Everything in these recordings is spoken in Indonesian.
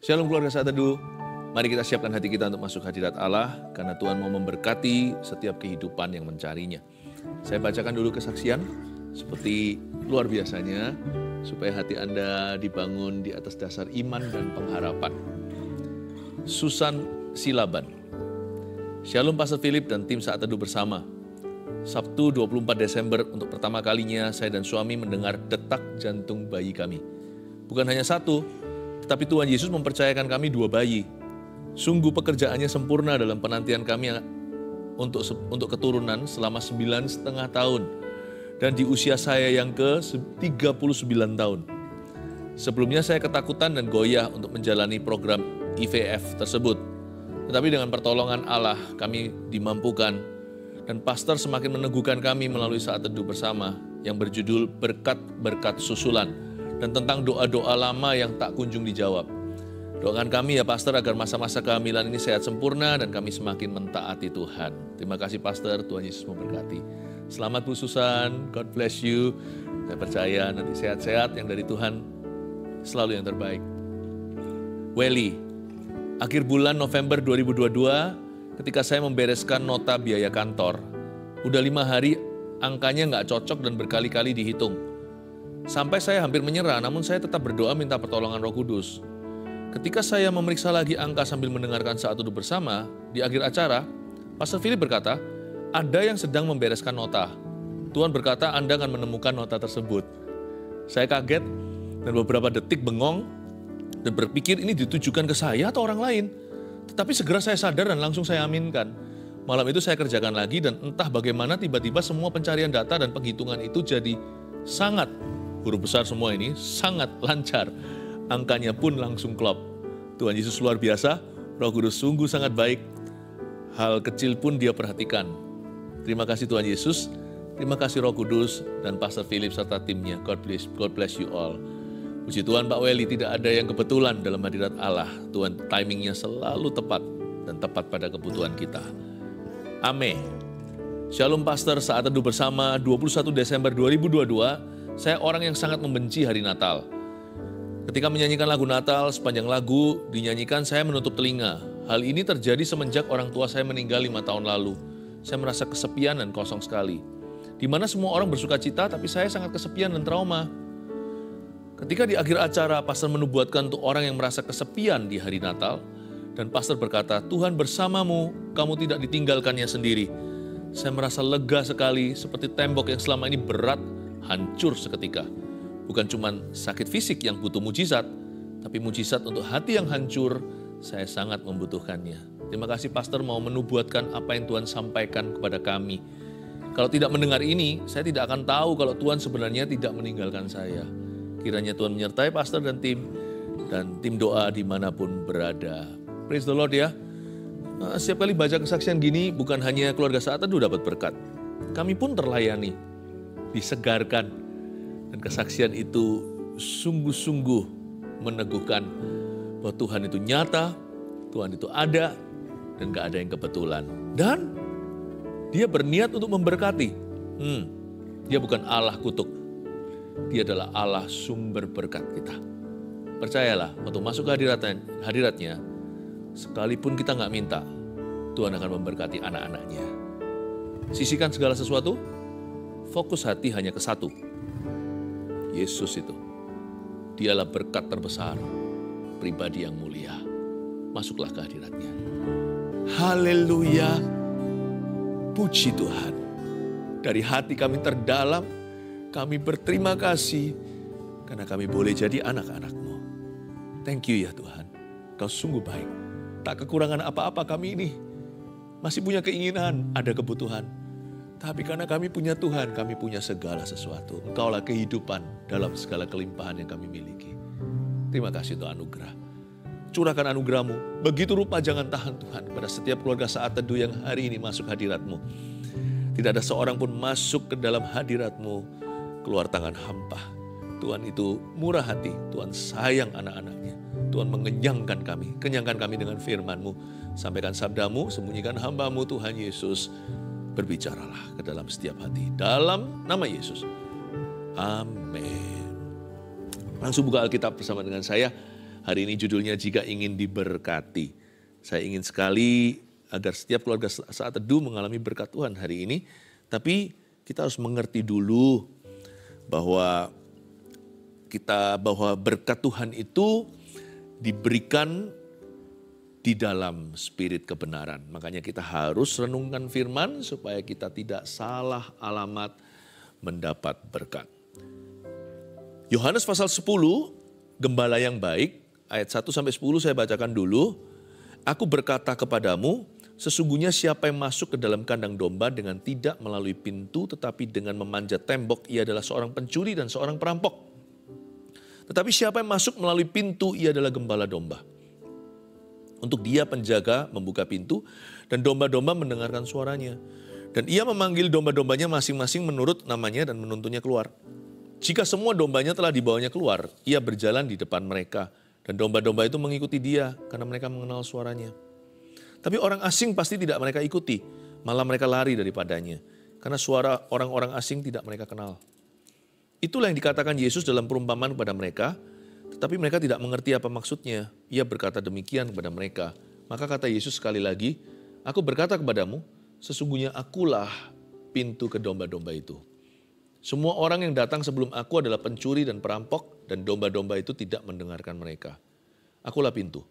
Shalom keluarga Saat Teduh. Mari kita siapkan hati kita untuk masuk hadirat Allah, karena Tuhan mau memberkati setiap kehidupan yang mencarinya. Saya bacakan dulu kesaksian, seperti luar biasanya, supaya hati Anda dibangun di atas dasar iman dan pengharapan. Susan Silaban. Shalom Pastor Philip dan tim Saat Teduh bersama. Sabtu 24 Desember untuk pertama kalinya saya dan suami mendengar detak jantung bayi kami. Bukan hanya satu, tetapi Tuhan Yesus mempercayakan kami 2 bayi. Sungguh pekerjaannya sempurna dalam penantian kami untuk keturunan selama 9,5 tahun. Dan di usia saya yang ke-39 tahun. Sebelumnya saya ketakutan dan goyah untuk menjalani program IVF tersebut. Tetapi dengan pertolongan Allah kami dimampukan. Dan pastor semakin meneguhkan kami melalui Saat Teduh bersama yang berjudul Berkat-Berkat Susulan. Dan tentang doa-doa lama yang tak kunjung dijawab. Doakan kami ya Pastor agar masa-masa kehamilan ini sehat sempurna dan kami semakin mentaati Tuhan. Terima kasih Pastor, Tuhan Yesus memberkati. Selamat Bu Susan, God bless you. Saya percaya nanti sehat-sehat, yang dari Tuhan selalu yang terbaik. Welly, akhir bulan November 2022 ketika saya membereskan nota biaya kantor, udah 5 hari angkanya nggak cocok dan berkali-kali dihitung. Sampai saya hampir menyerah, namun saya tetap berdoa minta pertolongan Roh Kudus. Ketika saya memeriksa lagi angka sambil mendengarkan Saat Teduh bersama, di akhir acara, Pastor Philip berkata, ada yang sedang membereskan nota. Tuhan berkata Anda akan menemukan nota tersebut. Saya kaget dan beberapa detik bengong dan berpikir ini ditujukan ke saya atau orang lain. Tetapi segera saya sadar dan langsung saya aminkan. Malam itu saya kerjakan lagi dan entah bagaimana tiba-tiba semua pencarian data dan penghitungan itu jadi sangat, huruf besar semua ini, sangat lancar. Angkanya pun langsung klop. Tuhan Yesus luar biasa, Roh Kudus sungguh sangat baik. Hal kecil pun Dia perhatikan. Terima kasih Tuhan Yesus, terima kasih Roh Kudus dan Pastor Philip serta timnya. God bless you all. Puji Tuhan Pak Welly, tidak ada yang kebetulan dalam hadirat Allah. Tuhan timingnya selalu tepat dan tepat pada kebutuhan kita. Amin. Shalom Pastor, Saat Teduh bersama 21 Desember 2022. Saya orang yang sangat membenci hari Natal. Ketika menyanyikan lagu Natal, sepanjang lagu dinyanyikan saya menutup telinga. Hal ini terjadi semenjak orang tua saya meninggal 5 tahun lalu. Saya merasa kesepian dan kosong sekali. Di mana semua orang bersuka cita, tapi saya sangat kesepian dan trauma. Ketika di akhir acara, pastor menubuatkan untuk orang yang merasa kesepian di hari Natal. Dan pastor berkata, Tuhan bersamamu, kamu tidak ditinggalkannya sendiri. Saya merasa lega sekali, seperti tembok yang selama ini berat, hancur seketika. Bukan cuma sakit fisik yang butuh mujizat, tapi mujizat untuk hati yang hancur, saya sangat membutuhkannya. Terima kasih Pastor mau menubuatkan apa yang Tuhan sampaikan kepada kami. Kalau tidak mendengar ini, saya tidak akan tahu kalau Tuhan sebenarnya tidak meninggalkan saya. Kiranya Tuhan menyertai Pastor dan tim doa dimanapun berada. Praise the Lord ya. Setiap kali baca kesaksian gini, bukan hanya keluarga Saat Teduh dapat berkat. Kami pun terlayani, disegarkan, dan kesaksian itu sungguh-sungguh meneguhkan bahwa Tuhan itu nyata, Tuhan itu ada, dan gak ada yang kebetulan. Dan Dia berniat untuk memberkati. Dia bukan Allah kutuk, Dia adalah Allah sumber berkat kita. Percayalah, waktu masuk ke hadiratnya, sekalipun kita gak minta, Tuhan akan memberkati anak-anaknya. Sisihkan segala sesuatu, fokus hati hanya ke satu. Yesus itu. Dialah berkat terbesar, pribadi yang mulia. Masuklah ke hadiratnya. Haleluya. Puji Tuhan. Dari hati kami terdalam, kami berterima kasih karena kami boleh jadi anak-anak-Mu. Thank you ya Tuhan. Kau sungguh baik. Tak kekurangan apa-apa kami ini. Masih punya keinginan, ada kebutuhan. Tapi karena kami punya Tuhan, kami punya segala sesuatu. Engkaulah kehidupan dalam segala kelimpahan yang kami miliki. Terima kasih untuk anugerah. Curahkan anugerah-Mu. Begitu rupa jangan tahan Tuhan pada setiap keluarga Saat Teduh yang hari ini masuk hadirat-Mu. Tidak ada seorang pun masuk ke dalam hadirat-Mu keluar tangan hampa. Tuhan itu murah hati. Tuhan sayang anak-anaknya. Tuhan mengenyangkan kami. Kenyangkan kami dengan firman-Mu. Sampaikan sabda-Mu, sembunyikan hamba-Mu Tuhan Yesus. Berbicaralah ke dalam setiap hati. Dalam nama Yesus. Amin. Langsung buka Alkitab bersama dengan saya. Hari ini judulnya Jika Ingin Diberkati. Saya ingin sekali agar setiap keluarga saat teduh mengalami berkat Tuhan hari ini. Tapi kita harus mengerti dulu bahwa berkat Tuhan itu diberikan di dalam spirit kebenaran. Makanya kita harus renungkan firman supaya kita tidak salah alamat mendapat berkat. Yohanes pasal 10, Gembala yang baik, ayat 1-10 saya bacakan dulu. Aku berkata kepadamu, sesungguhnya siapa yang masuk ke dalam kandang domba dengan tidak melalui pintu tetapi dengan memanjat tembok, ia adalah seorang pencuri dan seorang perampok. Tetapi siapa yang masuk melalui pintu, ia adalah gembala domba. Untuk dia penjaga membuka pintu dan domba-domba mendengarkan suaranya. Dan ia memanggil domba-dombanya masing-masing menurut namanya dan menuntunnya keluar. Jika semua dombanya telah dibawanya keluar, ia berjalan di depan mereka. Dan domba-domba itu mengikuti dia karena mereka mengenal suaranya. Tapi orang asing pasti tidak mereka ikuti, malah mereka lari daripadanya. Karena suara orang-orang asing tidak mereka kenal. Itulah yang dikatakan Yesus dalam perumpamaan kepada mereka. Tetapi mereka tidak mengerti apa maksudnya. Ia berkata demikian kepada mereka. Maka kata Yesus sekali lagi, aku berkata kepadamu, sesungguhnya akulah pintu ke domba-domba itu. Semua orang yang datang sebelum aku adalah pencuri dan perampok, dan domba-domba itu tidak mendengarkan mereka. Akulah pintu.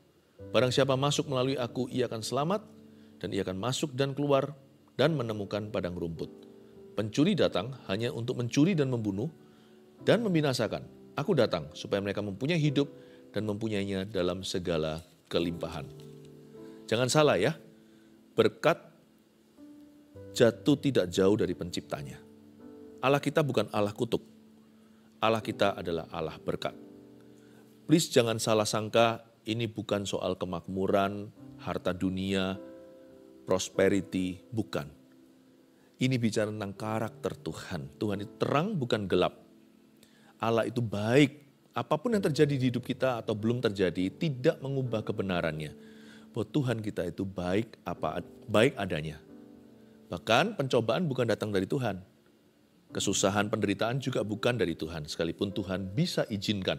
Barang siapa masuk melalui aku, ia akan selamat, dan ia akan masuk dan keluar, dan menemukan padang rumput. Pencuri datang hanya untuk mencuri dan membunuh, dan membinasakan. Aku datang supaya mereka mempunyai hidup dan mempunyainya dalam segala kelimpahan. Jangan salah ya, berkat jatuh tidak jauh dari penciptanya. Allah kita bukan Allah kutuk. Allah kita adalah Allah berkat. Please jangan salah sangka, ini bukan soal kemakmuran, harta dunia, prosperity, bukan. Ini bicara tentang karakter Tuhan. Tuhan itu terang bukan gelap. Allah itu baik, apapun yang terjadi di hidup kita atau belum terjadi tidak mengubah kebenarannya. Bahwa Tuhan kita itu baik adanya. Bahkan pencobaan bukan datang dari Tuhan. Kesusahan, penderitaan juga bukan dari Tuhan, sekalipun Tuhan bisa izinkan.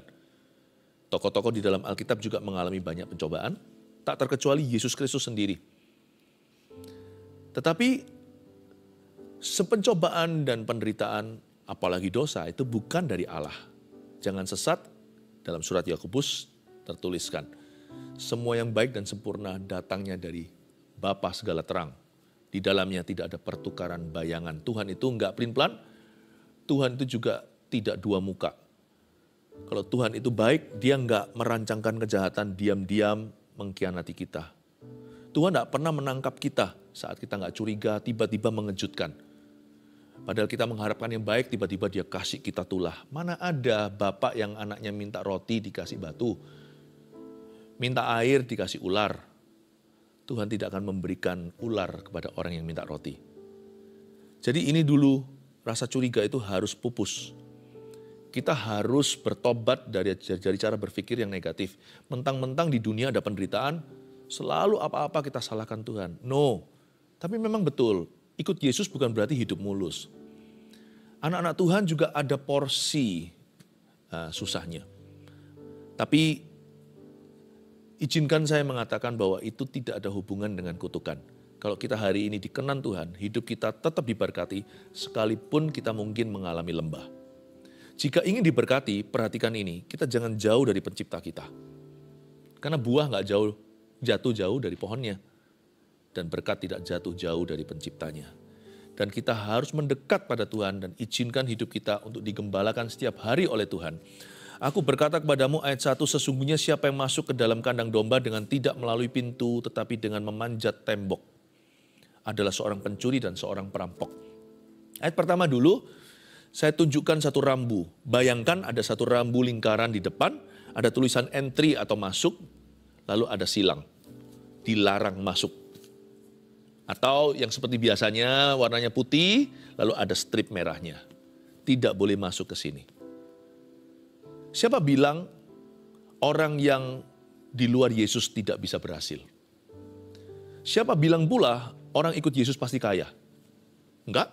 Tokoh-tokoh di dalam Alkitab juga mengalami banyak pencobaan, tak terkecuali Yesus Kristus sendiri. Tetapi sepencobaan dan penderitaan, apalagi dosa, itu bukan dari Allah. Jangan sesat, dalam surat Yakobus tertuliskan, semua yang baik dan sempurna datangnya dari Bapa segala terang. Di dalamnya tidak ada pertukaran bayangan. Tuhan itu enggak pelin-pelan, Tuhan itu juga tidak dua muka. Kalau Tuhan itu baik, dia enggak merancangkan kejahatan, diam-diam mengkhianati kita. Tuhan enggak pernah menangkap kita saat kita enggak curiga, tiba-tiba mengejutkan. Padahal kita mengharapkan yang baik, tiba-tiba dia kasih kita tulah. Mana ada bapak yang anaknya minta roti dikasih batu. Minta air dikasih ular. Tuhan tidak akan memberikan ular kepada orang yang minta roti. Jadi ini dulu, rasa curiga itu harus pupus. Kita harus bertobat dari cara berpikir yang negatif. Mentang-mentang di dunia ada penderitaan, selalu apa-apa kita salahkan Tuhan. No, tapi memang betul. Ikut Yesus bukan berarti hidup mulus. Anak-anak Tuhan juga ada porsi susahnya. Tapi izinkan saya mengatakan bahwa itu tidak ada hubungan dengan kutukan. Kalau kita hari ini dikenan Tuhan, hidup kita tetap diberkati sekalipun kita mungkin mengalami lembah. Jika ingin diberkati, perhatikan ini, kita jangan jauh dari pencipta kita. Karena buah nggak jatuh jauh dari pohonnya. Dan berkat tidak jatuh jauh dari penciptanya. Dan kita harus mendekat pada Tuhan dan izinkan hidup kita untuk digembalakan setiap hari oleh Tuhan. Aku berkata kepadamu ayat 1, sesungguhnya siapa yang masuk ke dalam kandang domba dengan tidak melalui pintu tetapi dengan memanjat tembok adalah seorang pencuri dan seorang perampok. Ayat pertama dulu, saya tunjukkan satu rambu. Bayangkan ada satu rambu lingkaran di depan, ada tulisan entry atau masuk, lalu ada silang, dilarang masuk. Atau yang seperti biasanya warnanya putih, lalu ada strip merahnya. Tidak boleh masuk ke sini. Siapa bilang orang yang di luar Yesus tidak bisa berhasil? Siapa bilang pula orang ikut Yesus pasti kaya? Enggak.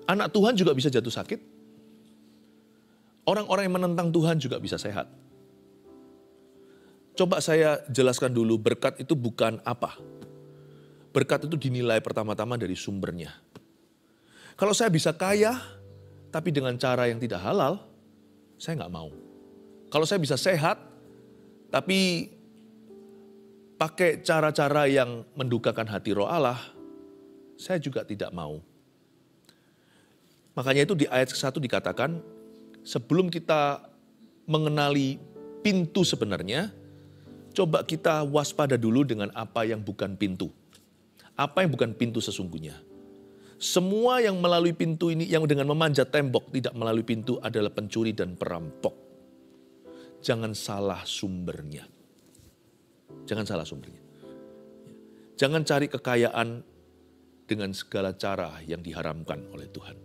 Anak Tuhan juga bisa jatuh sakit. Orang-orang yang menentang Tuhan juga bisa sehat. Coba saya jelaskan dulu, berkat itu bukan apa. Berkat itu dinilai pertama-tama dari sumbernya. Kalau saya bisa kaya, tapi dengan cara yang tidak halal, saya nggak mau. Kalau saya bisa sehat, tapi pakai cara-cara yang mendukakan hati Roh Allah, saya juga tidak mau. Makanya itu di ayat 1 dikatakan, sebelum kita mengenali pintu sebenarnya, coba kita waspada dulu dengan apa yang bukan pintu. Apa yang bukan pintu sesungguhnya. Semua yang melalui pintu ini, yang dengan memanjat tembok tidak melalui pintu adalah pencuri dan perampok. Jangan salah sumbernya. Jangan salah sumbernya. Jangan cari kekayaan dengan segala cara yang diharamkan oleh Tuhan.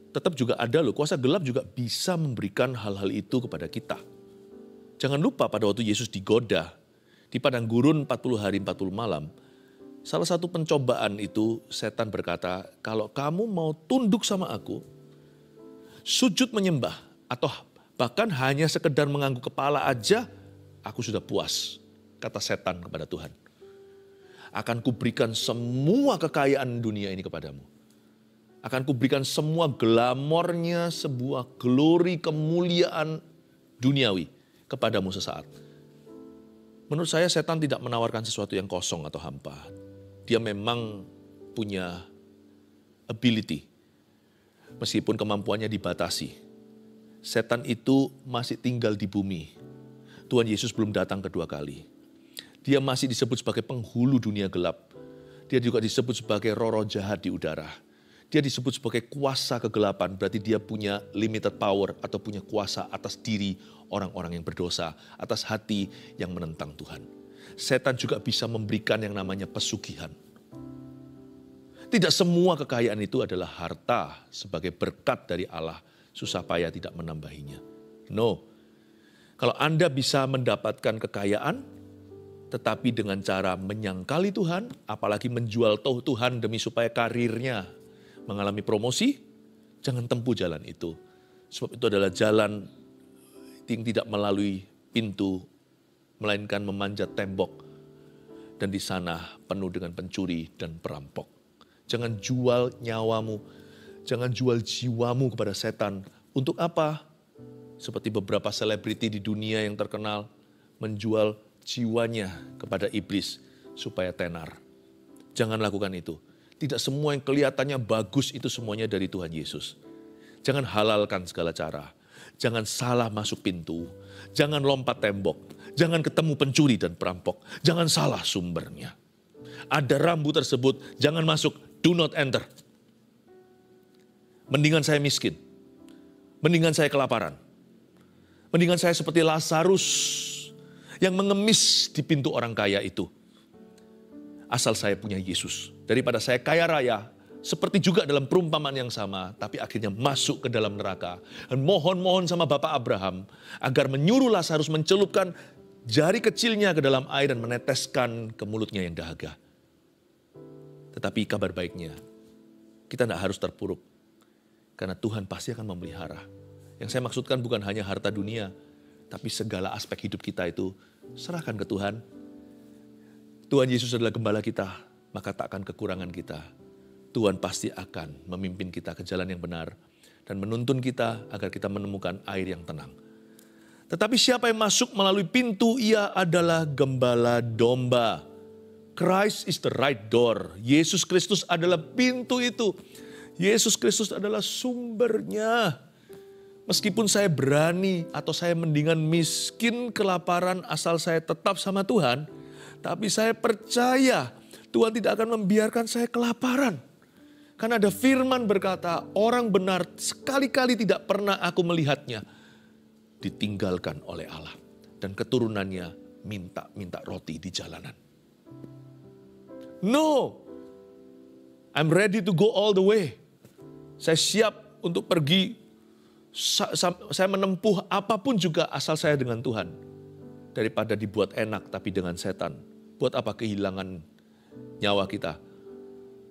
Tetap juga ada loh, kuasa gelap juga bisa memberikan hal-hal itu kepada kita. Jangan lupa pada waktu Yesus digoda di padang gurun 40 hari 40 malam, salah satu pencobaan itu setan berkata, kalau kamu mau tunduk sama aku, sujud menyembah, atau bahkan hanya sekedar mengangguk kepala aja, aku sudah puas, kata setan kepada Tuhan. Akan kuberikan semua kekayaan dunia ini kepadamu. Akan kuberikan semua glamornya, sebuah glory kemuliaan duniawi kepadamu sesaat. Menurut saya setan tidak menawarkan sesuatu yang kosong atau hampa. Dia memang punya ability. Meskipun kemampuannya dibatasi. Setan itu masih tinggal di bumi. Tuhan Yesus belum datang kedua kali. Dia masih disebut sebagai penghulu dunia gelap. Dia juga disebut sebagai roh-roh jahat di udara. Dia disebut sebagai kuasa kegelapan, berarti dia punya limited power atau punya kuasa atas diri orang-orang yang berdosa, atas hati yang menentang Tuhan. Setan juga bisa memberikan yang namanya pesugihan. Tidak semua kekayaan itu adalah harta sebagai berkat dari Allah, susah payah tidak menambahinya. No, kalau Anda bisa mendapatkan kekayaan, tetapi dengan cara menyangkali Tuhan, apalagi menjual Tuhan demi supaya karirnya mengalami promosi, jangan tempuh jalan itu. Sebab itu adalah jalan yang tidak melalui pintu, melainkan memanjat tembok. Dan di sana penuh dengan pencuri dan perampok. Jangan jual nyawamu, jangan jual jiwamu kepada setan. Untuk apa? Seperti beberapa selebriti di dunia yang terkenal, menjual jiwanya kepada iblis supaya tenar. Jangan lakukan itu. Tidak semua yang kelihatannya bagus itu semuanya dari Tuhan Yesus. Jangan halalkan segala cara. Jangan salah masuk pintu. Jangan lompat tembok. Jangan ketemu pencuri dan perampok. Jangan salah sumbernya. Ada rambu tersebut, jangan masuk. Do not enter. Mendingan saya miskin. Mendingan saya kelaparan. Mendingan saya seperti Lazarus yang mengemis di pintu orang kaya itu. Asal saya punya Yesus. Daripada saya kaya raya, seperti juga dalam perumpamaan yang sama, tapi akhirnya masuk ke dalam neraka. Dan mohon-mohon sama Bapak Abraham, agar menyuruh Lazarus mencelupkan jari kecilnya ke dalam air dan meneteskan ke mulutnya yang dahaga. Tetapi kabar baiknya, kita tidak harus terpuruk. Karena Tuhan pasti akan memelihara. Yang saya maksudkan bukan hanya harta dunia, tapi segala aspek hidup kita itu serahkan ke Tuhan. Tuhan Yesus adalah gembala kita, maka tak akan kekurangan kita. Tuhan pasti akan memimpin kita ke jalan yang benar dan menuntun kita agar kita menemukan air yang tenang. Tetapi siapa yang masuk melalui pintu, ia adalah gembala domba. Christ is the right door. Yesus Kristus adalah pintu itu. Yesus Kristus adalah sumbernya. Meskipun saya berani atau saya mendingan miskin kelaparan asal saya tetap sama Tuhan, tapi saya percaya Tuhan tidak akan membiarkan saya kelaparan. Karena ada firman berkata, orang benar sekali-kali tidak pernah aku melihatnya ditinggalkan oleh Allah. Dan keturunannya minta roti di jalanan. No, I'm ready to go all the way. Saya siap untuk pergi, saya menempuh apapun juga asal saya dengan Tuhan. Daripada dibuat enak tapi dengan setan. Buat apa kehilangan nyawa kita?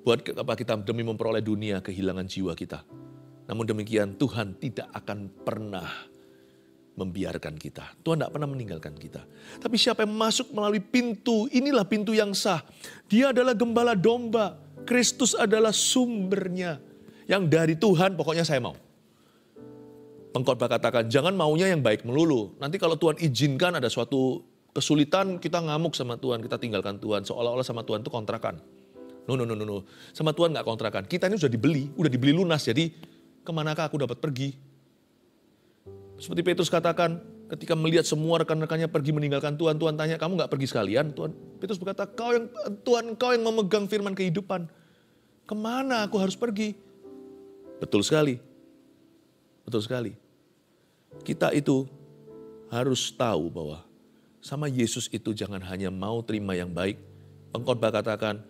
Buat apa kita demi memperoleh dunia kehilangan jiwa kita? Namun demikian Tuhan tidak akan pernah membiarkan kita. Tuhan tidak pernah meninggalkan kita. Tapi siapa yang masuk melalui pintu, inilah pintu yang sah. Dia adalah gembala domba. Kristus adalah sumbernya. Yang dari Tuhan pokoknya saya mau. Pengkhotbah katakan, jangan maunya yang baik melulu. Nanti kalau Tuhan izinkan ada suatu kesulitan, kita ngamuk sama Tuhan, kita tinggalkan Tuhan. Seolah-olah sama Tuhan itu kontrakan. No. Sama Tuhan nggak kontrakan. Kita ini udah dibeli lunas. Jadi kemanakah aku dapat pergi? Seperti Petrus katakan, ketika melihat semua rekan-rekannya pergi meninggalkan Tuhan, Tuhan tanya, kamu nggak pergi sekalian? Petrus berkata, Tuhan, Engkau yang memegang firman kehidupan. Kemana aku harus pergi? Betul sekali. Kita itu harus tahu bahwa sama Yesus itu jangan hanya mau terima yang baik. Pengkhotbah katakan,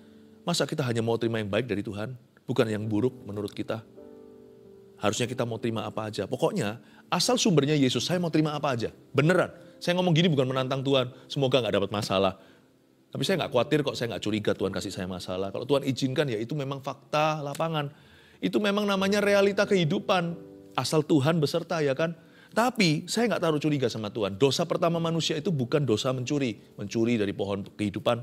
masa kita hanya mau terima yang baik dari Tuhan? Bukan yang buruk menurut kita. Harusnya kita mau terima apa aja. Pokoknya asal sumbernya Yesus, saya mau terima apa aja. Beneran. Saya ngomong gini bukan menantang Tuhan. Semoga gak dapat masalah. Tapi saya gak khawatir kok, saya gak curiga Tuhan kasih saya masalah. Kalau Tuhan izinkan ya itu memang fakta lapangan. Itu memang namanya realita kehidupan. Asal Tuhan beserta ya kan. Tapi saya nggak taruh curiga sama Tuhan. Dosa pertama manusia itu bukan dosa mencuri. Mencuri dari pohon kehidupan.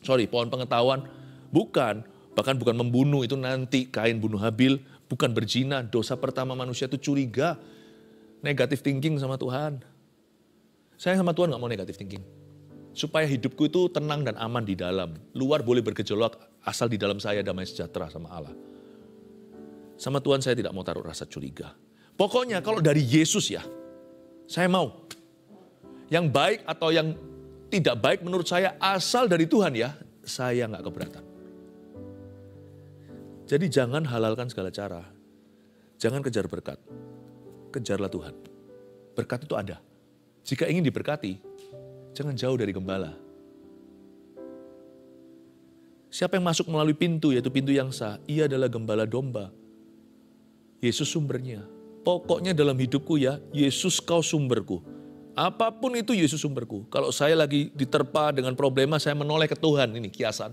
Pohon pengetahuan. Bukan. Bahkan bukan membunuh. Itu nanti Kain bunuh Habil. Bukan berzina. Dosa pertama manusia itu curiga. Negatif thinking sama Tuhan. Saya sama Tuhan nggak mau negatif thinking. Supaya hidupku itu tenang dan aman di dalam. Luar boleh bergejolak. Asal di dalam saya damai sejahtera sama Allah. Sama Tuhan saya tidak mau taruh rasa curiga. Pokoknya kalau dari Yesus ya, saya mau. Yang baik atau yang tidak baik menurut saya asal dari Tuhan ya, saya nggak keberatan. Jadi jangan halalkan segala cara. Jangan kejar berkat. Kejarlah Tuhan. Berkat itu ada. Jika ingin diberkati, jangan jauh dari gembala. Siapa yang masuk melalui pintu, yaitu pintu yang sah, ia adalah gembala domba. Yesus sumbernya. Pokoknya dalam hidupku ya, Yesus kau sumberku. Apapun itu Yesus sumberku. Kalau saya lagi diterpa dengan problema, saya menoleh ke Tuhan. Ini kiasan.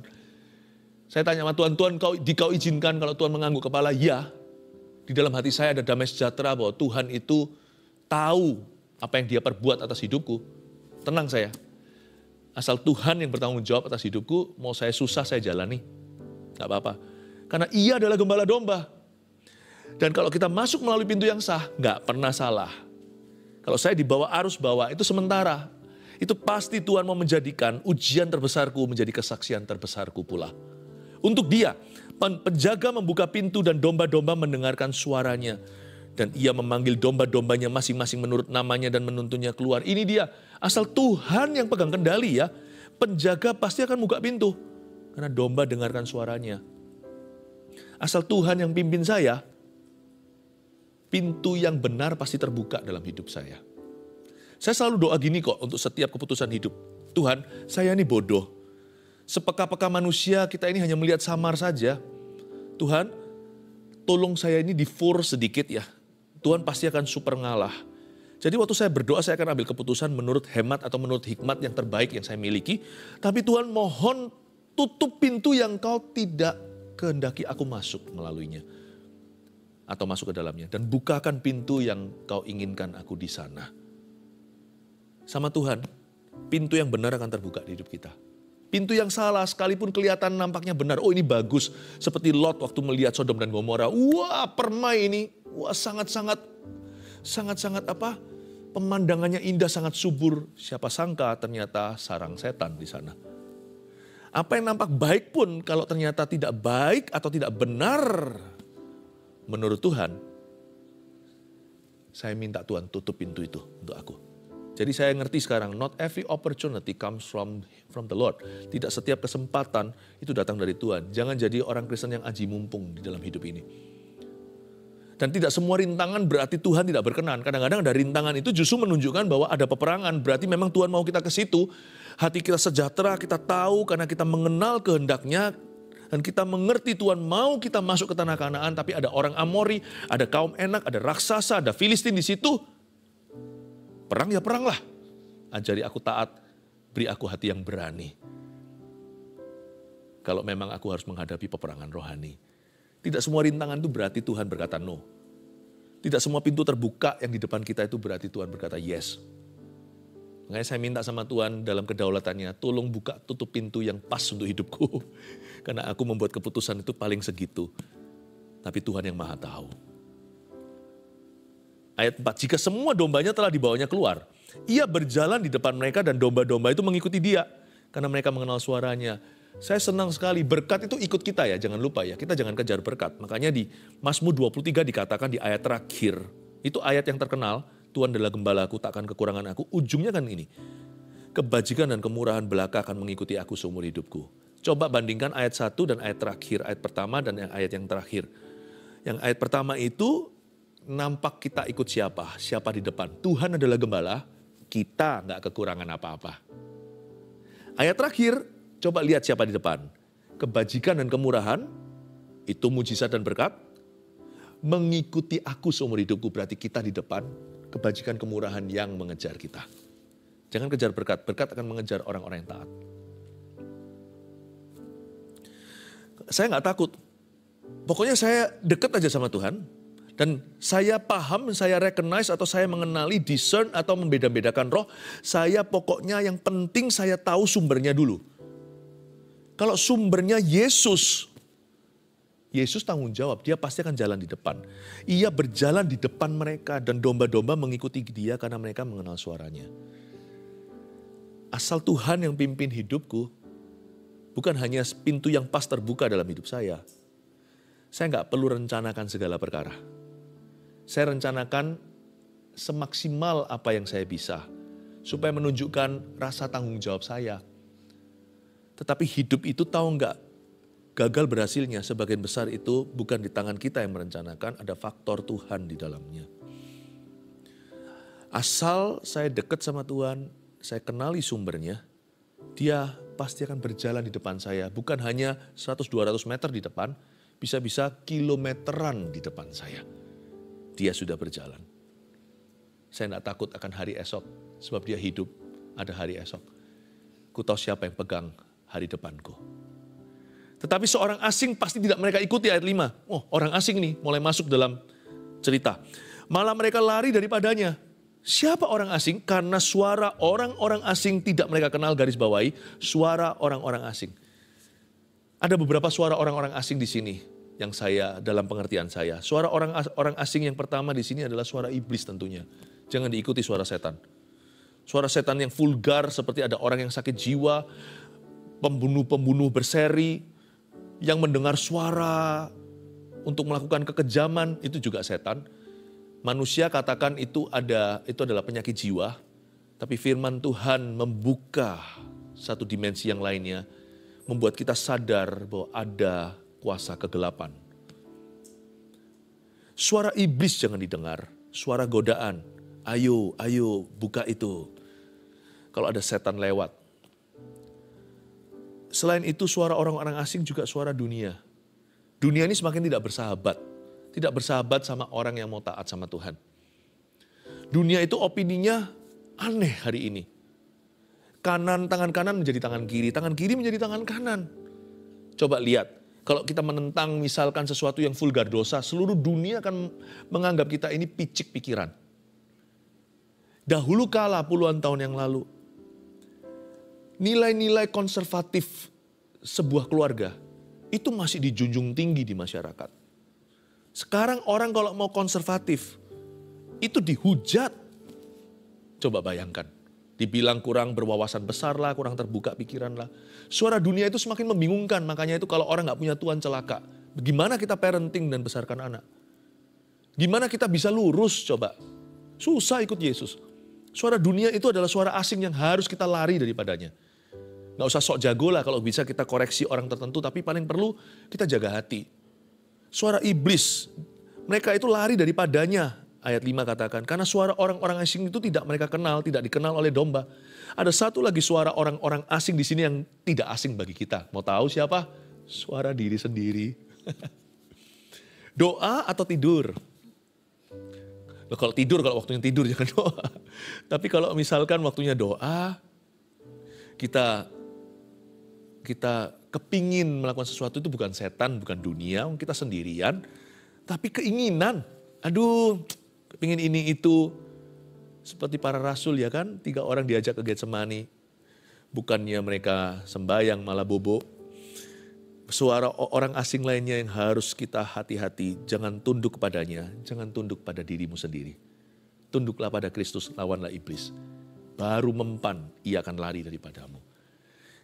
Saya tanya sama Tuhan, kau izinkan kalau Tuhan mengangguk kepala? Ya. Di dalam hati saya ada damai sejahtera bahwa Tuhan itu tahu apa yang dia perbuat atas hidupku. Tenang saya. Asal Tuhan yang bertanggung jawab atas hidupku, mau saya susah saya jalani. Gak apa-apa. Karena ia adalah gembala domba. Dan kalau kita masuk melalui pintu yang sah, nggak pernah salah. Kalau saya dibawa arus bawah, itu sementara. Itu pasti Tuhan mau menjadikan ujian terbesarku menjadi kesaksian terbesarku pula. Untuk dia, penjaga membuka pintu dan domba-domba mendengarkan suaranya. Dan ia memanggil domba-dombanya masing-masing menurut namanya dan menuntunnya keluar. Ini dia, asal Tuhan yang pegang kendali ya, penjaga pasti akan buka pintu. Karena domba dengarkan suaranya. Asal Tuhan yang pimpin saya, pintu yang benar pasti terbuka dalam hidup saya. Saya selalu doa gini kok untuk setiap keputusan hidup. Tuhan, saya ini bodoh. Sepeka-peka manusia kita ini hanya melihat samar saja. Tuhan, tolong saya ini di-force sedikit ya. Tuhan pasti akan super ngalah. Jadi waktu saya berdoa saya akan ambil keputusan menurut hemat atau menurut hikmat yang terbaik yang saya miliki. Tapi Tuhan mohon tutup pintu yang kau tidak kehendaki aku masuk melaluinya. Atau masuk ke dalamnya. Dan bukakan pintu yang kau inginkan aku di sana. Sama Tuhan, pintu yang benar akan terbuka di hidup kita. Pintu yang salah sekalipun kelihatan nampaknya benar. Oh ini bagus. Seperti Lot waktu melihat Sodom dan Gomora. Wah permai ini. Wah sangat-sangat apa? Pemandangannya indah, sangat subur. Siapa sangka ternyata sarang setan di sana. Apa yang nampak baik pun kalau ternyata tidak baik atau tidak benar. Menurut Tuhan, saya minta Tuhan tutup pintu itu untuk aku. Jadi saya ngerti sekarang, not every opportunity comes from the Lord. Tidak setiap kesempatan itu datang dari Tuhan. Jangan jadi orang Kristen yang aji mumpung di dalam hidup ini. Dan tidak semua rintangan berarti Tuhan tidak berkenan. Kadang-kadang ada rintangan itu justru menunjukkan bahwa ada peperangan. Berarti memang Tuhan mau kita ke situ. Hati kita sejahtera, kita tahu karena kita mengenal kehendaknya. Dan kita mengerti Tuhan mau kita masuk ke tanah Kanaan, tapi ada orang Amori, ada kaum Enak, ada raksasa, ada Filistin di situ. Perang ya peranglah. Ajari aku taat, beri aku hati yang berani. Kalau memang aku harus menghadapi peperangan rohani. Tidak semua rintangan itu berarti Tuhan berkata no. Tidak semua pintu terbuka yang di depan kita itu berarti Tuhan berkata yes. Makanya saya minta sama Tuhan dalam kedaulatannya, tolong buka tutup pintu yang pas untuk hidupku. Karena aku membuat keputusan itu paling segitu. Tapi Tuhan yang maha tahu. Ayat 4, jika semua dombanya telah dibawanya keluar, ia berjalan di depan mereka dan domba-domba itu mengikuti dia. Karena mereka mengenal suaranya. Saya senang sekali, berkat itu ikut kita ya, jangan lupa ya, kita jangan kejar berkat. Makanya di Mazmur 23 dikatakan di ayat terakhir, itu ayat yang terkenal, Tuhan adalah gembalaku, takkan kekurangan aku, ujungnya kan ini. Kebajikan dan kemurahan belaka akan mengikuti aku seumur hidupku. Coba bandingkan ayat 1 dan ayat terakhir, ayat pertama dan ayat yang terakhir. Yang ayat pertama itu, nampak kita ikut siapa di depan. Tuhan adalah gembala, kita nggak kekurangan apa-apa. Ayat terakhir, coba lihat siapa di depan. Kebajikan dan kemurahan, itu mujizat dan berkat. Mengikuti aku seumur hidupku, berarti kita di depan. Kebajikan kemurahan yang mengejar kita. Jangan kejar berkat, berkat akan mengejar orang-orang yang taat. Saya nggak takut. Pokoknya saya dekat aja sama Tuhan. Dan saya paham, saya recognize atau saya mengenali, discern atau membeda-bedakan roh. Saya pokoknya yang penting saya tahu sumbernya dulu. Kalau sumbernya Yesus, Yesus tanggung jawab, dia pasti akan jalan di depan. Ia berjalan di depan mereka dan domba-domba mengikuti dia karena mereka mengenal suaranya. Asal Tuhan yang pimpin hidupku, bukan hanya pintu yang pas terbuka dalam hidup saya. Saya nggak perlu rencanakan segala perkara. Saya rencanakan semaksimal apa yang saya bisa, supaya menunjukkan rasa tanggung jawab saya. Tetapi hidup itu tahu nggak, gagal berhasilnya sebagian besar itu bukan di tangan kita yang merencanakan, ada faktor Tuhan di dalamnya. Asal saya dekat sama Tuhan, saya kenali sumbernya, dia pasti akan berjalan di depan saya. Bukan hanya 100-200 meter di depan, bisa-bisa kilometeran di depan saya. Dia sudah berjalan. Saya tidak takut akan hari esok, sebab dia hidup, ada hari esok. Ku tahu siapa yang pegang hari depanku. Tetapi seorang asing pasti tidak mereka ikuti ayat 5. Oh, orang asing nih mulai masuk dalam cerita. Malah mereka lari daripadanya. Siapa orang asing? Karena suara orang-orang asing tidak mereka kenal, garis bawahi, suara orang-orang asing. Ada beberapa suara orang-orang asing di sini yang saya dalam pengertian saya. Suara orang asing yang pertama di sini adalah suara iblis tentunya. Jangan diikuti suara setan. Suara setan yang vulgar seperti ada orang yang sakit jiwa, pembunuh-pembunuh berseri, yang mendengar suara untuk melakukan kekejaman, itu juga setan. Manusia katakan itu adalah penyakit jiwa, tapi firman Tuhan membuka satu dimensi yang lainnya, membuat kita sadar bahwa ada kuasa kegelapan. Suara iblis jangan didengar, suara godaan, ayo buka itu. Kalau ada setan lewat. Selain itu suara orang-orang asing juga suara dunia. Dunia ini semakin tidak bersahabat. Tidak bersahabat sama orang yang mau taat sama Tuhan. Dunia itu opininya aneh hari ini. Tangan kanan menjadi tangan kiri menjadi tangan kanan. Coba lihat, kalau kita menentang misalkan sesuatu yang vulgar dosa, seluruh dunia akan menganggap kita ini picik pikiran. Dahulu kala puluhan tahun yang lalu, nilai-nilai konservatif sebuah keluarga itu masih dijunjung tinggi di masyarakat. Sekarang orang kalau mau konservatif itu dihujat. Coba bayangkan, dibilang kurang berwawasan besar lah, kurang terbuka pikiran lah. Suara dunia itu semakin membingungkan, makanya itu kalau orang gak punya Tuhan celaka. Bagaimana kita parenting dan besarkan anak? Gimana kita bisa lurus coba? Susah ikut Yesus. Suara dunia itu adalah suara asing yang harus kita lari daripadanya. Gak usah sok jago lah kalau bisa kita koreksi orang tertentu, tapi paling perlu kita jaga hati. Suara iblis, mereka itu lari daripadanya. Ayat 5 katakan, karena suara orang-orang asing itu tidak mereka kenal, tidak dikenal oleh domba. Ada satu lagi suara orang-orang asing di sini yang tidak asing bagi kita. Mau tahu siapa? Suara diri sendiri. Doa atau tidur? Loh, kalau tidur, kalau waktunya tidur jangan doa. Tapi kalau misalkan waktunya doa, kita kepingin melakukan sesuatu itu bukan setan, bukan dunia, kita sendirian, tapi keinginan. Aduh, kepingin ini itu. Seperti para rasul ya kan, 3 orang diajak ke Getsemani. Bukannya mereka sembahyang malah bobo. Suara orang asing lainnya yang harus kita hati-hati. Jangan tunduk kepadanya, jangan tunduk pada dirimu sendiri. Tunduklah pada Kristus, lawanlah iblis. Baru mempan, ia akan lari daripadamu.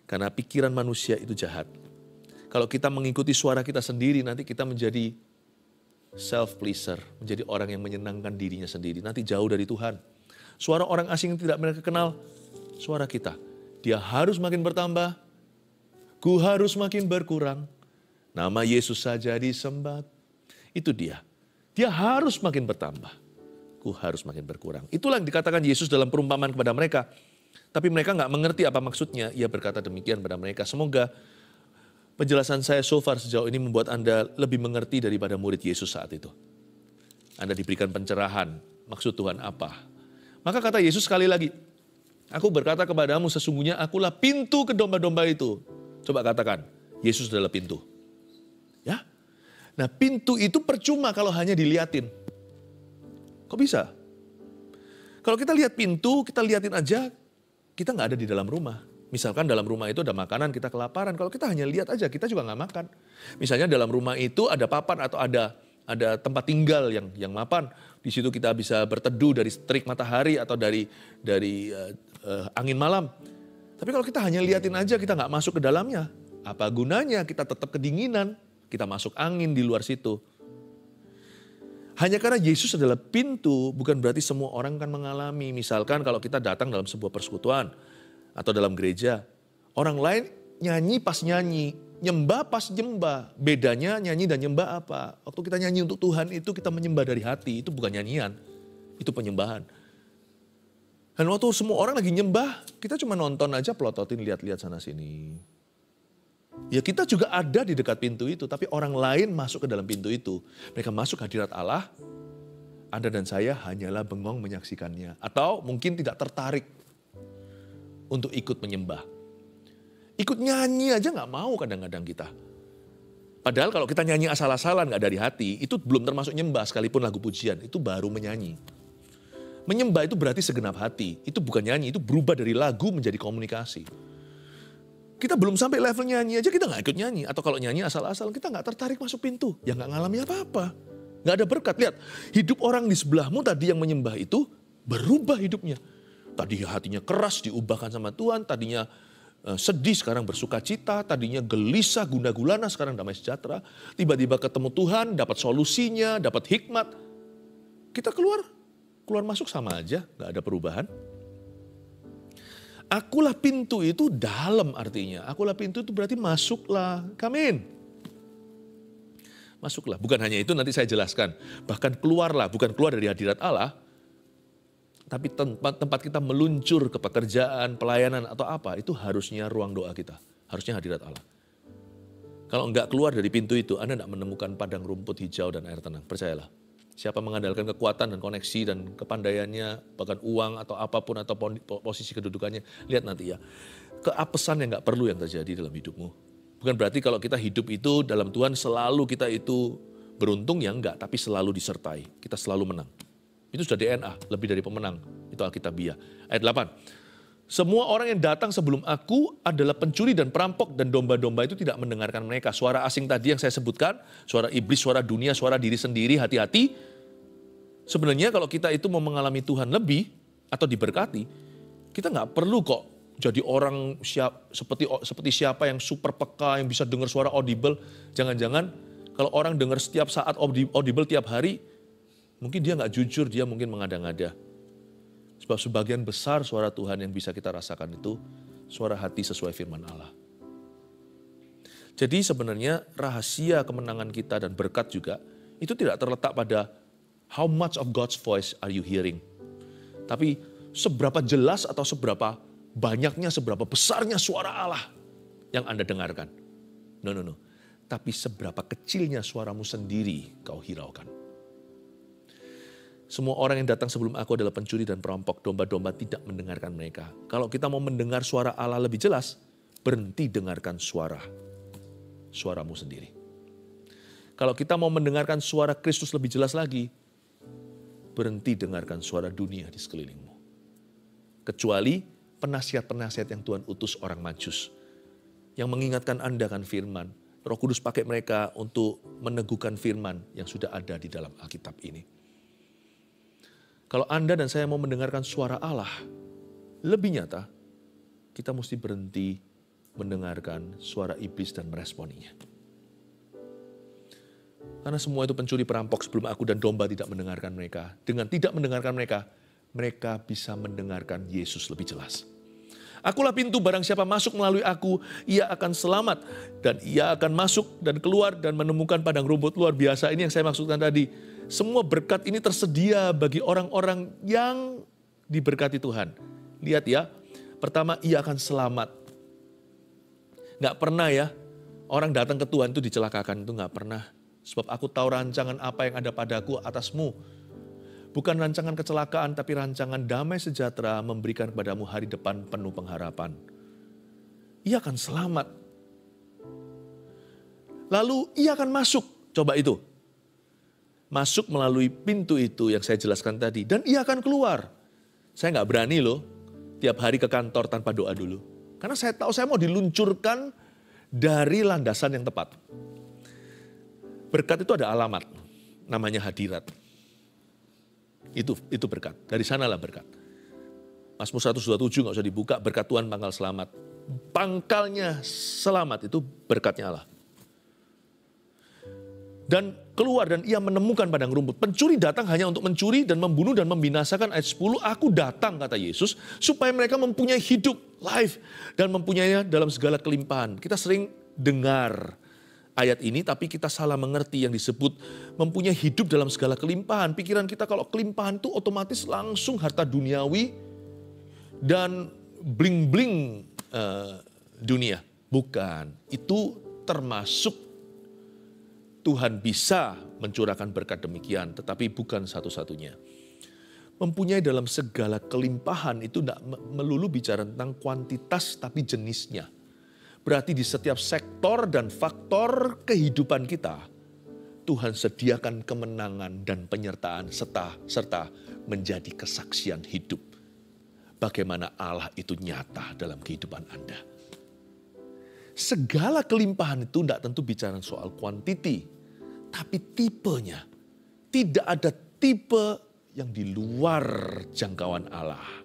Karena pikiran manusia itu jahat. Kalau kita mengikuti suara kita sendiri, nanti kita menjadi self-pleaser. Menjadi orang yang menyenangkan dirinya sendiri. Nanti jauh dari Tuhan. Suara orang asing yang tidak mereka kenal, suara kita. Dia harus makin bertambah, ku harus makin berkurang. Nama Yesus saja disembah. Itu dia. Dia harus makin bertambah, ku harus makin berkurang. Itulah yang dikatakan Yesus dalam perumpamaan kepada mereka. Tapi mereka nggak mengerti apa maksudnya. Ia berkata demikian pada mereka. Semoga penjelasan saya so far sejauh ini membuat Anda lebih mengerti daripada murid Yesus saat itu. Anda diberikan pencerahan, maksud Tuhan apa. Maka kata Yesus sekali lagi, aku berkata kepadamu sesungguhnya akulah pintu ke domba-domba itu. Coba katakan, Yesus adalah pintu. Ya. Nah pintu itu percuma kalau hanya diliatin. Kok bisa? Kalau kita lihat pintu, kita liatin aja, kita nggak ada di dalam rumah. Misalkan dalam rumah itu ada makanan, kita kelaparan. Kalau kita hanya lihat aja, kita juga nggak makan. Misalnya dalam rumah itu ada papan atau ada tempat tinggal yang mapan. Di situ kita bisa berteduh dari terik matahari atau dari angin malam. Tapi kalau kita hanya liatin aja, kita nggak masuk ke dalamnya. Apa gunanya? Kita tetap kedinginan. Kita masuk angin di luar situ. Hanya karena Yesus adalah pintu, bukan berarti semua orang kan mengalami. Misalkan kalau kita datang dalam sebuah persekutuan atau dalam gereja, orang lain nyanyi pas nyanyi, nyembah pas nyembah. Bedanya nyanyi dan nyembah apa? Waktu kita nyanyi untuk Tuhan itu kita menyembah dari hati. Itu bukan nyanyian, itu penyembahan. Dan waktu semua orang lagi nyembah, kita cuma nonton aja, pelototin, lihat-lihat sana sini. Ya kita juga ada di dekat pintu itu, tapi orang lain masuk ke dalam pintu itu. Mereka masuk hadirat Allah, Anda dan saya hanyalah bengong menyaksikannya. Atau mungkin tidak tertarik untuk ikut menyembah. Ikut nyanyi aja gak mau kadang-kadang kita. Padahal kalau kita nyanyi asal-asalan gak dari hati, itu belum termasuk nyembah sekalipun lagu pujian. Itu baru menyanyi. Menyembah itu berarti segenap hati. Itu bukan nyanyi, itu berubah dari lagu menjadi komunikasi. Kita belum sampai level nyanyi aja, kita gak ikut nyanyi. Atau kalau nyanyi asal-asalan, kita gak tertarik masuk pintu. Ya gak ngalami apa-apa. Gak ada berkat. Lihat, hidup orang di sebelahmu tadi yang menyembah itu berubah hidupnya. Tadi hatinya keras, diubahkan sama Tuhan. Tadinya sedih, sekarang bersuka cita. Tadinya gelisah, gundah gulana, sekarang damai sejahtera. Tiba-tiba ketemu Tuhan, dapat solusinya, dapat hikmat. Kita keluar masuk sama aja, gak ada perubahan. Akulah pintu itu dalam artinya. Akulah pintu itu berarti masuklah. Come in. Masuklah. Bukan hanya itu, nanti saya jelaskan. Bahkan keluarlah, bukan keluar dari hadirat Allah. Tapi tempat kita meluncur ke pekerjaan, pelayanan atau apa, itu harusnya ruang doa kita. Harusnya hadirat Allah. Kalau enggak keluar dari pintu itu, Anda enggak menemukan padang rumput hijau dan air tenang. Percayalah. Siapa mengandalkan kekuatan dan koneksi dan kepandaiannya, bahkan uang atau apapun atau posisi kedudukannya, lihat nanti ya. Keapesan yang gak perlu yang terjadi dalam hidupmu. Bukan berarti kalau kita hidup itu dalam Tuhan selalu kita itu beruntung, ya enggak, tapi selalu disertai. Kita selalu menang. Itu sudah DNA, lebih dari pemenang. Itu Alkitabiah. Ayat 8. Semua orang yang datang sebelum aku adalah pencuri dan perampok, dan domba-domba itu tidak mendengarkan mereka. Suara asing tadi yang saya sebutkan, suara iblis, suara dunia, suara diri sendiri, hati-hati. Sebenarnya kalau kita itu mau mengalami Tuhan lebih atau diberkati, kita nggak perlu kok jadi orang seperti siapa yang super peka, yang bisa dengar suara audible. Jangan-jangan kalau orang dengar setiap saat audible tiap hari, mungkin dia nggak jujur, dia mungkin mengada-ngada. Sebab sebagian besar suara Tuhan yang bisa kita rasakan itu suara hati sesuai firman Allah. Jadi sebenarnya rahasia kemenangan kita dan berkat juga itu tidak terletak pada how much of God's voice are you hearing. Tapi seberapa jelas atau seberapa banyaknya, seberapa besarnya suara Allah yang Anda dengarkan. No. Tapi seberapa kecilnya suaramu sendiri kau hiraukan. Semua orang yang datang sebelum aku adalah pencuri dan perampok. Domba-domba tidak mendengarkan mereka. Kalau kita mau mendengar suara Allah lebih jelas, berhenti dengarkan suaramu sendiri. Kalau kita mau mendengarkan suara Kristus lebih jelas lagi, berhenti dengarkan suara dunia di sekelilingmu. Kecuali penasihat-penasihat yang Tuhan utus orang Majus. Yang mengingatkan Anda kan firman. Roh Kudus pakai mereka untuk meneguhkan firman yang sudah ada di dalam Alkitab ini. Kalau Anda dan saya mau mendengarkan suara Allah lebih nyata, kita mesti berhenti mendengarkan suara iblis dan meresponinya. Karena semua itu pencuri perampok sebelum aku dan domba tidak mendengarkan mereka. Dengan tidak mendengarkan mereka, mereka bisa mendengarkan Yesus lebih jelas. Akulah pintu, barang siapa masuk melalui aku, ia akan selamat. Dan ia akan masuk dan keluar dan menemukan padang rumput. Luar biasa, ini yang saya maksudkan tadi. Semua berkat ini tersedia bagi orang-orang yang diberkati Tuhan. Lihat ya, pertama ia akan selamat. Gak pernah ya, orang datang ke Tuhan itu dicelakakan, itu gak pernah. Sebab aku tahu rancangan apa yang ada padaku atasmu. Bukan rancangan kecelakaan, tapi rancangan damai sejahtera memberikan kepadamu hari depan penuh pengharapan. Ia akan selamat. Lalu ia akan masuk. Coba itu. Masuk melalui pintu itu yang saya jelaskan tadi. Dan ia akan keluar. Saya nggak berani loh tiap hari ke kantor tanpa doa dulu. Karena saya tahu saya mau diluncurkan dari landasan yang tepat. Berkat itu ada alamat. Namanya hadirat. Itu berkat. Dari sanalah berkat. Mazmur 127 nggak usah dibuka. Berkat Tuhan pangkal selamat. Pangkalnya selamat itu berkatnya Allah. Dan keluar dan ia menemukan padang rumput. Pencuri datang hanya untuk mencuri dan membunuh dan membinasakan. Ayat 10, aku datang kata Yesus supaya mereka mempunyai hidup, life. Dan mempunyainya dalam segala kelimpahan. Kita sering dengar ayat ini, tapi kita salah mengerti yang disebut mempunyai hidup dalam segala kelimpahan. Pikiran kita kalau kelimpahan itu otomatis langsung harta duniawi dan bling-bling dunia. Bukan, itu termasuk Tuhan bisa mencurahkan berkat demikian, tetapi bukan satu-satunya. Mempunyai dalam segala kelimpahan itu tidak melulu bicara tentang kuantitas, tapi jenisnya. Berarti di setiap sektor dan faktor kehidupan kita, Tuhan sediakan kemenangan dan penyertaan serta menjadi kesaksian hidup. Bagaimana Allah itu nyata dalam kehidupan Anda. Segala kelimpahan itu tidak tentu bicara soal kuantiti, tapi tipenya. Tidak ada tipe yang di luar jangkauan Allah.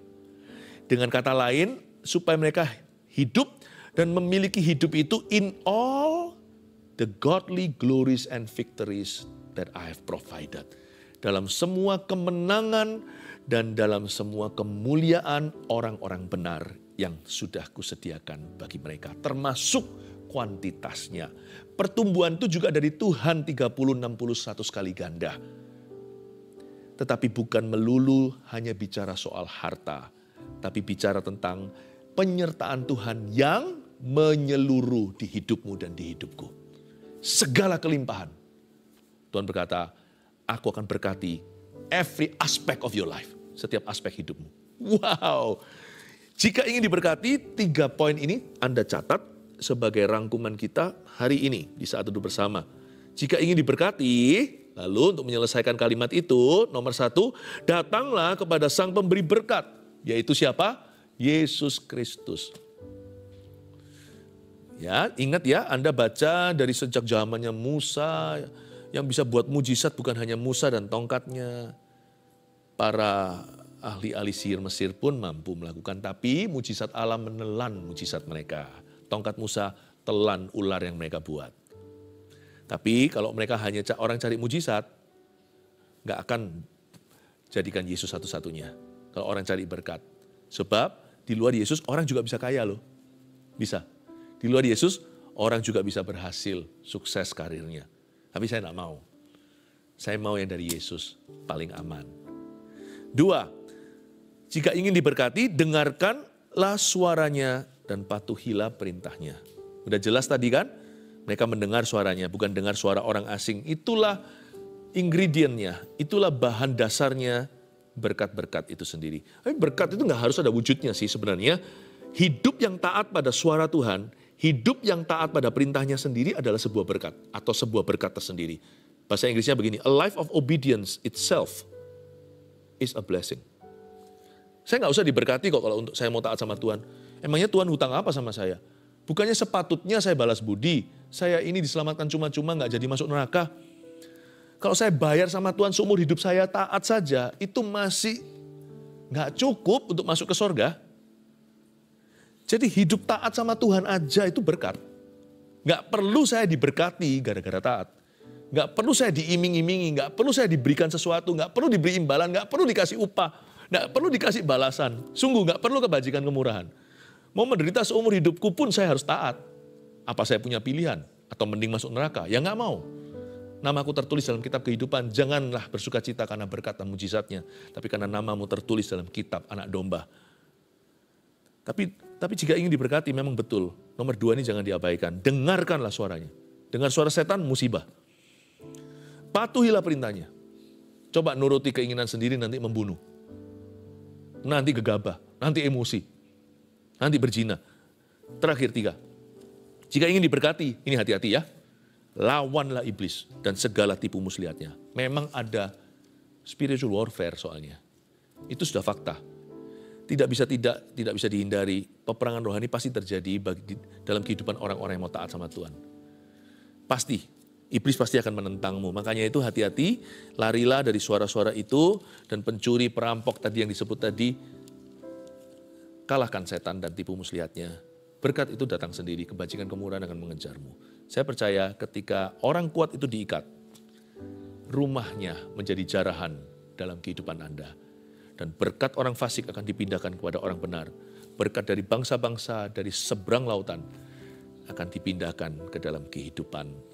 Dengan kata lain, supaya mereka hidup dan memiliki hidup itu in all the godly glories and victories that I have provided. Dalam semua kemenangan dan dalam semua kemuliaan orang-orang benar yang sudah kusediakan bagi mereka. Termasuk kuantitasnya. Pertumbuhan itu juga dari Tuhan 30, 60, 100 kali ganda. Tetapi bukan melulu hanya bicara soal harta. Tapi bicara tentang penyertaan Tuhan yang menyeluruh di hidupmu dan di hidupku. Segala kelimpahan. Tuhan berkata, aku akan berkati every aspect of your life. Setiap aspek hidupmu. Wow. Jika ingin diberkati, 3 poin ini Anda catat sebagai rangkuman kita hari ini di saat duduk bersama. Jika ingin diberkati, lalu untuk menyelesaikan kalimat itu, nomor 1, datanglah kepada Sang Pemberi Berkat. Yaitu siapa? Yesus Kristus. Ya, ingat ya, Anda baca dari sejak zamannya Musa, yang bisa buat mujizat bukan hanya Musa dan tongkatnya. Para ahli-ahli sihir Mesir pun mampu melakukan, tapi mujizat Allah menelan mujizat mereka. Tongkat Musa telan ular yang mereka buat. Tapi kalau mereka hanya orang cari mujizat, nggak akan jadikan Yesus satu-satunya. Kalau orang cari berkat. Sebab di luar Yesus orang juga bisa kaya loh. Bisa. Di luar Yesus, orang juga bisa berhasil, sukses karirnya. Tapi saya tidak mau. Saya mau yang dari Yesus, paling aman. 2, jika ingin diberkati, dengarkanlah suaranya dan patuhilah perintahnya. Udah jelas tadi kan? Mereka mendengar suaranya, bukan dengar suara orang asing. Itulah ingredientnya, itulah bahan dasarnya berkat-berkat itu sendiri. Tapi berkat itu nggak harus ada wujudnya sih sebenarnya. Hidup yang taat pada suara Tuhan, hidup yang taat pada perintahnya sendiri adalah sebuah berkat atau sebuah berkat tersendiri. Bahasa Inggrisnya begini, a life of obedience itself is a blessing. Saya nggak usah diberkati kok kalau untuk saya mau taat sama Tuhan. Emangnya Tuhan hutang apa sama saya? Bukannya sepatutnya saya balas budi. Saya ini diselamatkan cuma-cuma nggak jadi masuk neraka. Kalau saya bayar sama Tuhan seumur hidup saya taat saja, itu masih nggak cukup untuk masuk ke sorga. Jadi hidup taat sama Tuhan aja itu berkat. Nggak perlu saya diberkati gara-gara taat. Nggak perlu saya diiming-imingi, nggak perlu saya diberikan sesuatu, nggak perlu diberi imbalan, nggak perlu dikasih upah, nggak perlu dikasih balasan. Sungguh nggak perlu kebajikan kemurahan. Mau menderita seumur hidupku pun saya harus taat. Apa saya punya pilihan? Atau mending masuk neraka? Ya nggak mau. Namaku tertulis dalam kitab kehidupan, janganlah bersuka cita karena berkat dan mujizatnya, tapi karena namamu tertulis dalam kitab anak domba. Tapi jika ingin diberkati memang betul, nomor 2 ini jangan diabaikan, dengarkanlah suaranya. Dengar suara setan, musibah. Patuhilah perintahnya. Coba nuruti keinginan sendiri nanti membunuh. Nanti gegabah, nanti emosi, nanti berzina. Terakhir 3, jika ingin diberkati, ini hati-hati ya. Lawanlah iblis dan segala tipu muslihatnya. Memang ada spiritual warfare soalnya. Itu sudah fakta. Tidak bisa dihindari. Peperangan rohani pasti terjadi dalam kehidupan orang-orang yang mau taat sama Tuhan. Pasti. Iblis pasti akan menentangmu. Makanya itu hati-hati, larilah dari suara-suara itu, dan pencuri, perampok tadi yang disebut tadi, kalahkan setan dan tipu muslihatnya. Berkat itu datang sendiri, kebajikan kemurahan akan mengejarmu. Saya percaya ketika orang kuat itu diikat, rumahnya menjadi jarahan dalam kehidupan Anda. Dan berkat orang fasik akan dipindahkan kepada orang benar. Berkat dari bangsa-bangsa, dari seberang lautan, akan dipindahkan ke dalam kehidupan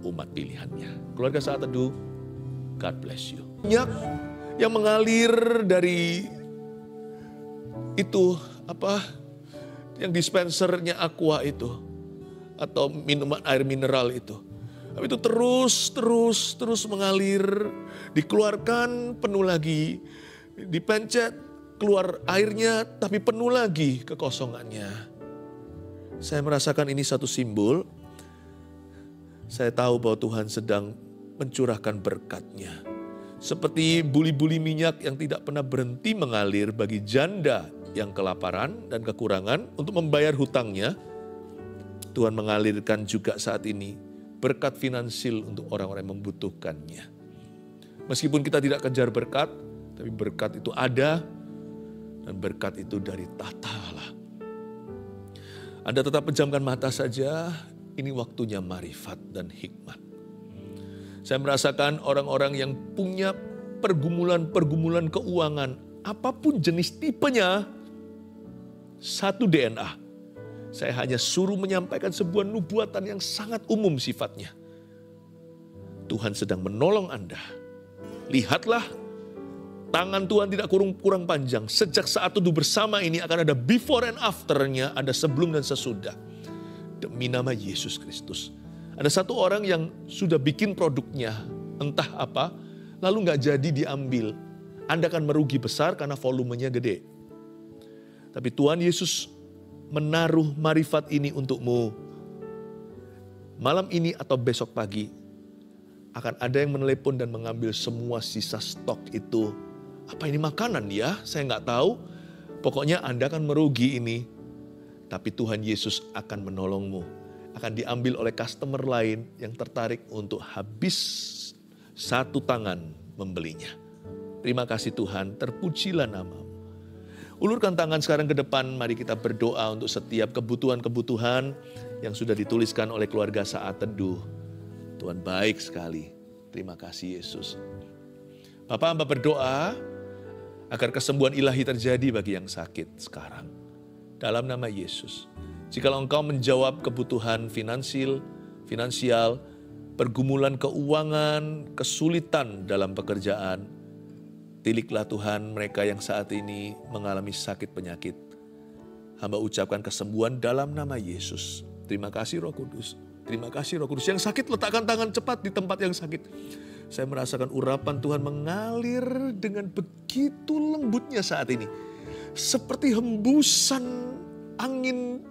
umat pilihannya. Keluarga Saat Teduh, God bless you. Banyak yang mengalir dari itu, yang dispensernya Aqua itu, atau minuman air mineral itu. Tapi itu terus mengalir, dikeluarkan penuh lagi, dipencet, keluar airnya, tapi penuh lagi kekosongannya. Saya merasakan ini satu simbol. Saya tahu bahwa Tuhan sedang mencurahkan berkat-Nya. Seperti buli-buli minyak yang tidak pernah berhenti mengalir bagi janda yang kelaparan dan kekurangan untuk membayar hutangnya. Tuhan mengalirkan juga saat ini berkat finansial untuk orang-orang yang membutuhkannya. Meskipun kita tidak kejar berkat, tapi berkat itu ada, dan berkat itu dari tahta Allah. Anda tetap pejamkan mata saja, ini waktunya marifat dan hikmat. Saya merasakan orang-orang yang punya pergumulan keuangan, apapun jenis tipenya, satu DNA. Saya hanya suruh menyampaikan sebuah nubuatan yang sangat umum sifatnya. Tuhan sedang menolong Anda. Lihatlah, tangan Tuhan tidak kurang panjang. Sejak Saat Teduh bersama ini akan ada before and after-nya, ada sebelum dan sesudah. Demi nama Yesus Kristus. Ada satu orang yang sudah bikin produknya, entah apa, lalu nggak jadi diambil. Anda akan merugi besar karena volumenya gede. Tapi Tuhan Yesus menaruh marifat ini untukmu. Malam ini atau besok pagi, akan ada yang menelepon dan mengambil semua sisa stok itu. Apa ini makanan ya? Saya nggak tahu. Pokoknya Anda akan merugi ini. Tapi Tuhan Yesus akan menolongmu. Akan diambil oleh customer lain yang tertarik untuk habis satu tangan membelinya. Terima kasih Tuhan, terpujilah nama-Mu. Ulurkan tangan sekarang ke depan, mari kita berdoa untuk setiap kebutuhan-kebutuhan yang sudah dituliskan oleh keluarga Saat Teduh. Tuhan baik sekali, terima kasih Yesus. Bapak, hamba berdoa agar kesembuhan ilahi terjadi bagi yang sakit sekarang. Dalam nama Yesus, jikalau Engkau menjawab kebutuhan finansial, pergumulan keuangan, kesulitan dalam pekerjaan, tiliklah Tuhan mereka yang saat ini mengalami sakit penyakit. Hamba ucapkan kesembuhan dalam nama Yesus. Terima kasih Roh Kudus. Terima kasih Roh Kudus. Yang sakit letakkan tangan cepat di tempat yang sakit. Saya merasakan urapan Tuhan mengalir dengan begitu lembutnya saat ini. Seperti hembusan angin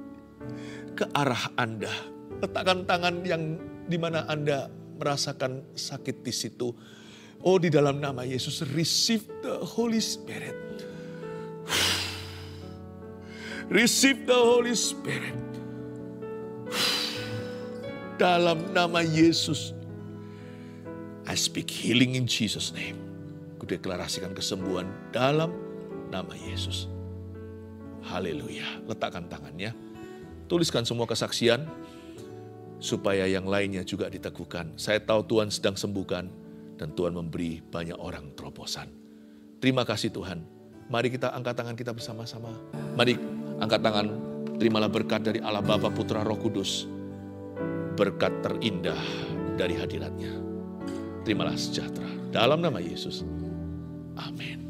ke arah Anda. Letakkan tangan yang di mana Anda merasakan sakit di situ. Oh, di dalam nama Yesus, receive the Holy Spirit. Receive the Holy Spirit. Dalam nama Yesus, I speak healing in Jesus' name. Kudeklarasikan kesembuhan dalam nama Yesus. Haleluya. Letakkan tangannya. Tuliskan semua kesaksian, supaya yang lainnya juga diteguhkan. Saya tahu Tuhan sedang sembuhkan, dan Tuhan memberi banyak orang terobosan. Terima kasih Tuhan. Mari kita angkat tangan kita bersama-sama. Mari angkat tangan, terimalah berkat dari Allah Bapa, Putra, Roh Kudus. Berkat terindah dari hadirat-Nya. Terimalah sejahtera dalam nama Yesus. Amin.